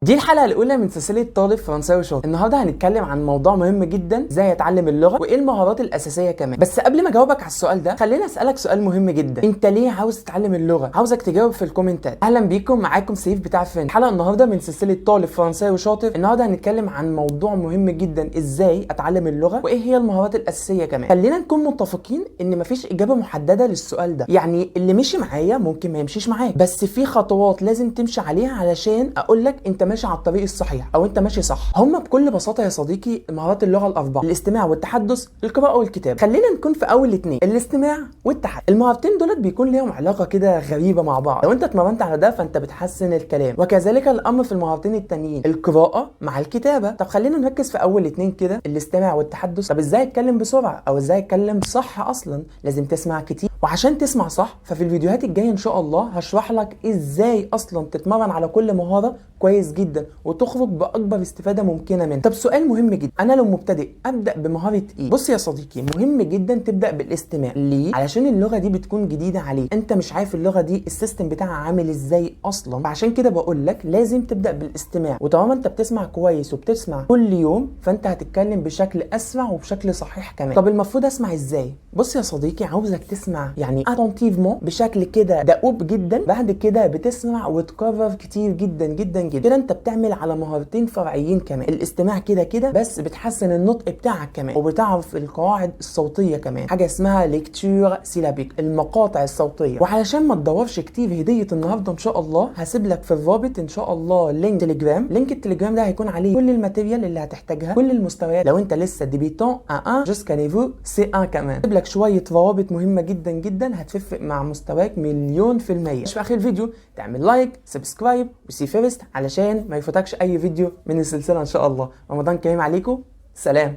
دي الحلقة الأولى من سلسلة طالب فرنساوي شاطر. النهاردة هنتكلم عن موضوع مهم جدا، ازاي اتعلم اللغة وايه المهارات الأساسية كمان. بس قبل ما اجاوبك على السؤال ده خليني أسألك سؤال مهم جدا، انت ليه عاوز تتعلم اللغة؟ عاوزك تجاوب في الكومنتات. أهلا بيكم، معاكم سيف بتاع فرنش. الحلقة النهاردة من سلسلة طالب فرنساوي شاطر. النهاردة هنتكلم عن موضوع مهم جدا، ازاي اتعلم اللغة وايه هي المهارات الأساسية كمان. خلينا نكون متفقين ان مفيش إجابة محددة للسؤال ده، يعني اللي مشي معايا ممكن ما يمشيش معاك، بس في خطوات لازم تمشي عليها علشان أقولك انت ماشي على الطريق الصحيح او انت ماشي صح. هم بكل بساطه يا صديقي مهارات اللغه الاربعه: الاستماع والتحدث، القراءه والكتابه. خلينا نكون في اول اتنين، الاستماع والتحدث. المهارتين دولت بيكون ليهم علاقه كده غريبه مع بعض، لو انت اتمرنت على ده فانت بتحسن الكلام، وكذلك الامر في المهارتين التانيين، القراءه مع الكتابه. طب خلينا نركز في اول اتنين كده، الاستماع والتحدث. طب ازاي اتكلم بسرعه او ازاي اتكلم صح؟ اصلا لازم تسمع كتير، وعشان تسمع صح ففي الفيديوهات الجايه ان شاء الله هشرح لك ازاي اصلا تتمرن على كل مهاره كويس جدا وتخرج باكبر استفاده ممكنه منها. طب سؤال مهم جدا، انا لو مبتدئ ابدا بمهاره ايه؟ بص يا صديقي، مهم جدا تبدا بالاستماع. ليه؟ علشان اللغه دي بتكون جديده عليك، انت مش عارف اللغه دي السيستم بتاعها عامل ازاي اصلا، فعشان كده بقول لك لازم تبدا بالاستماع. وطالما انت بتسمع كويس وبتسمع كل يوم فانت هتتكلم بشكل اسرع وبشكل صحيح كمان. طب المفروض اسمع ازاي؟ بص يا صديقي، عاوزك تسمع يعني اتونتيفمون، بشكل كده دؤوب جدا. بعد كده بتسمع وتكرر كتير جدا جدا جدا. كده انت بتعمل على مهارتين فرعيين كمان، الاستماع كده كده بس بتحسن النطق بتاعك كمان، وبتعرف القواعد الصوتيه كمان، حاجه اسمها ليكتور سيلابيك، المقاطع الصوتيه. وعلشان ما تدورش كتير، هديه النهارده ان شاء الله هسيب لك في الرابط ان شاء الله لينك تليجرام. لينك التليجرام ده هيكون عليه كل الماتيريال اللي هتحتاجها، كل المستويات، لو انت لسه ديبيتون A1 جوسكا نيفو C1 كمان. هسيب لك شويه روابط مهمه جدا جدا هتفرق مع مستواك مليون في المية. مش في اخر الفيديو تعمل لايك، سبسكرايب وسي فيرست علشان ما يفوتكش اي فيديو من السلسله ان شاء الله. رمضان كريم عليكم، سلام.